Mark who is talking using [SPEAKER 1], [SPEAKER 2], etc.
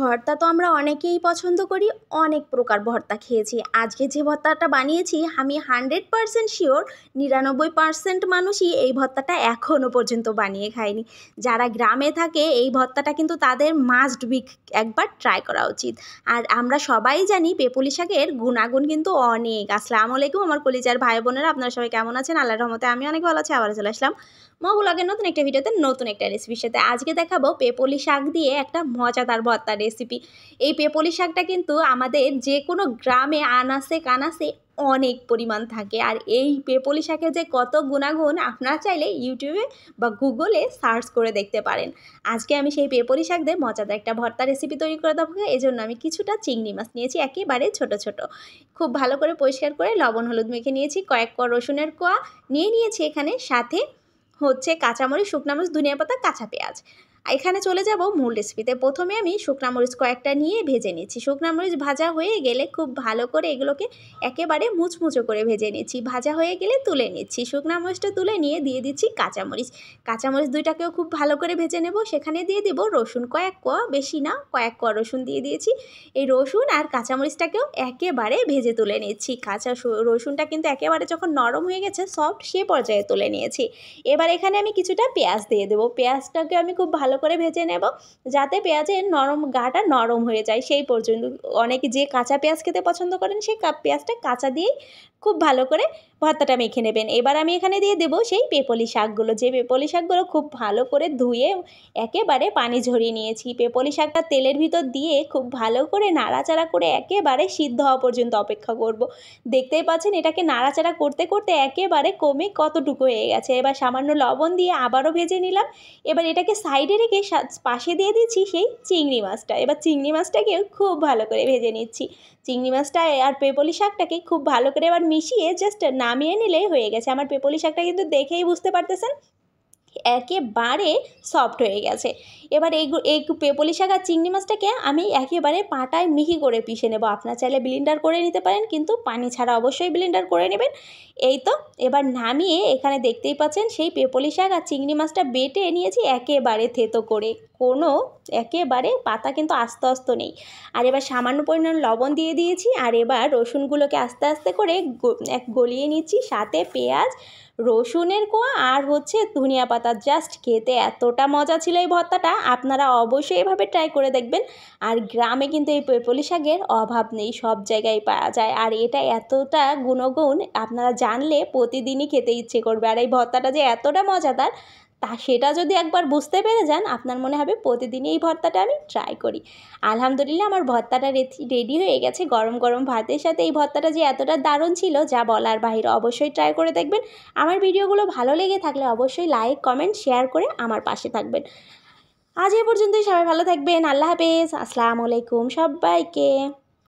[SPEAKER 1] ভর্তা তো আমরা অনেকেই পছন্দ করি, অনেক প্রকার ভর্তা খেয়েছি। আজকে যে ভর্তাটা বানিয়েছি আমি 100% শিওর 99% মানুষই এই ভর্তাটা এখনও পর্যন্ত বানিয়ে খায়নি। যারা গ্রামে থাকে এই ভর্তাটা কিন্তু তাদের মাস্ট বি একবার ট্রাই করা উচিত। আর আমরা সবাই জানি পেপুলি শাকের গুণাগুণ কিন্তু অনেক। আসসালামু আলাইকুম আমার কলিজার ভাই বোনেরা, আপনারা সবাই কেমন আছেন? আল্লাহর রহমতে আমি অনেক ভালো আছি। আবার চলে আসলাম মৌবুলগের নতুন একটা ভিডিওতে, নতুন একটা রেসিপির সাথে। আজকে দেখাবো পেপুলি শাক দিয়ে একটা মজাদার ভর্তা রেসিপি। এই পেপুলি শাকটা কিন্তু আমাদের যে কোনো গ্রামে আনাসে কানাসে অনেক পরিমাণ থাকে। আর এই পেপুলি শাকের যে কত গুণাগুণ আপনারা চাইলে ইউটিউবে বা গুগলে সার্চ করে দেখতে পারেন। আজকে আমি সেই পেপুলি শাক দিয়ে মজাদার একটা ভর্তা রেসিপি তৈরি করে দেবো। এই জন্য আমি কিছুটা চিংড়ি মাছ নিয়েছি, একেবারে ছোট ছোট, খুব ভালো করে পরিষ্কার করে লবণ হলুদ মেখে নিয়েছি। কয়েক কোয়া রসুনের কোয়া নিয়েছি এখানে, সাথে হচ্ছে কাঁচামরিচ, শুকনা মরিচ, ধনিয়া পাতা, কাঁচা পেঁয়াজ। এখানে চলে যাব মূল রেসিপিতে। প্রথমে আমি শুকনা মরিচ কয়েকটা নিয়ে ভেজে নিচ্ছি। শুকনা মরিচ ভাজা হয়ে গেলে খুব ভালো করে এগুলোকে একেবারে মুচমুচো করে ভেজে নিচ্ছি। ভাজা হয়ে গেলে তুলে নিচ্ছি। শুকনা মরিচটা তুলে নিয়ে দিয়ে দিচ্ছি কাঁচামরিচ। কাঁচামরিচ দুইটাকেও খুব ভালো করে ভেজে নেব। সেখানে দিয়ে দিব রসুন, কয়েক কোয়া, বেশি না, কয়েক কোয়া রসুন দিয়ে দিয়েছি। এই রসুন আর কাঁচামরিচটাকেও একেবারে ভেজে তুলে নিচ্ছি। রসুনটা কিন্তু একেবারে যখন নরম হয়ে গেছে, সফট, সে পর্যায়ে তুলে নিয়েছি। এবার এখানে আমি কিছুটা পেঁয়াজ দিয়ে দেবো। পেঁয়াজটাকে আমি খুব ভালো করে ভেজে নেব, যাতে পেঁয়াজের গাটা নরম হয়ে যায় সেই পর্যন্ত। অনেকে যে কাঁচা পেঁয়াজ খেতে পছন্দ করেন সেই পেঁয়াজটা কাঁচা দিয়েই খুব ভালো করে ভর্তাটা মেখে নেবেন। এবার আমি এখানে দিয়ে দেবো সেই পেপুলি শাকগুলো। যে পেপুলি শাকগুলো খুব ভালো করে ধুয়ে একেবারে পানি ঝরিয়ে নিয়েছি। পেপুলি শাকটা তেলের ভিতর দিয়ে খুব ভালো করে নাড়াচাড়া করে একেবারে সিদ্ধ হওয়া পর্যন্ত অপেক্ষা করব। দেখতেই পাচ্ছেন এটাকে নাড়াচাড়া করতে করতে একেবারে কমে কতটুকু হয়ে গেছে। এবার সামান্য লবণ দিয়ে আবারও ভেজে নিলাম। এবার এটাকে সাইডে রেখে পাশে দিয়ে দিচ্ছি সেই চিংড়ি মাছটা। এবার চিংড়ি মাছটাকেও খুব ভালো করে ভেজে নিচ্ছি। চিংড়ি মাছটা আর পেপুলি শাকটাকে খুব ভালো করে এবার মিশিয়ে জাস্ট নামিয়ে নিলেই হয়ে গেছে। আমার পেপুলি শাকটা কিন্তু দেখেই বুঝতে পারতেছেন একেবারে সফট হয়ে গেছে। এবার এই পেপুলি শাক আর চিংড়ি মাছটাকে আমি একেবারে পাটায় মিহি করে পিষে নেব। আপনারা চাইলে ব্লেন্ডার করে নিতে পারেন, কিন্তু পানি ছাড়া অবশ্যই ব্লেন্ডার করে নেবেন। এই তো এবার নামিয়ে এখানে দেখতেই পাচ্ছেন সেই পেপুলি শাক আর চিংড়ি মাছটা বেটে নিয়েছি একেবারে থেতো করে, কোনো একেবারে পাতা কিন্তু আস্তে আস্তে নেই। আর এবার সামান্য পরিমাণ লবণ দিয়ে দিয়েছি। আর এবার রসুনগুলোকে আস্তে আস্তে করে গলিয়ে নিচ্ছি, সাথে পেঁয়াজ, রসুনের কোয়া আর হচ্ছে ধনিয়া পাতা। জাস্ট খেতে এতটা মজা ছিল এই ভর্তাটা, আপনারা অবশ্যই এভাবে ট্রাই করে দেখবেন। আর গ্রামে কিন্তু এই পেপুলি শাকের অভাব নেই, সব জায়গায় পাওয়া যায়। আর এটা এতটা গুণগুণ আপনারা জানলে প্রতিদিনই খেতে ইচ্ছে করবে। আর এই ভর্তাটা যে এতটা মজাদার সেটা যদি একবার বুঝতে পেরে যান, আপনার মনে হবে প্রতিদিনই এই ভর্তাটা আমি ট্রাই করি। আলহামদুলিল্লাহ আমার ভর্তাটা রেডি হয়ে গেছে। গরম গরম ভাতের সাথে এই ভর্তাটা যে এতটা দারুণ ছিল যা বলার বাহিরে। অবশ্যই ট্রাই করে দেখবেন। আমার ভিডিওগুলো ভালো লেগে থাকলে অবশ্যই লাইক, কমেন্ট, শেয়ার করে আমার পাশে থাকবেন। আজ এ পর্যন্তই। সবাই ভালো থাকবেন। আল্লাহ হাফেজ। আসসালামু আলাইকুম সবাইকে।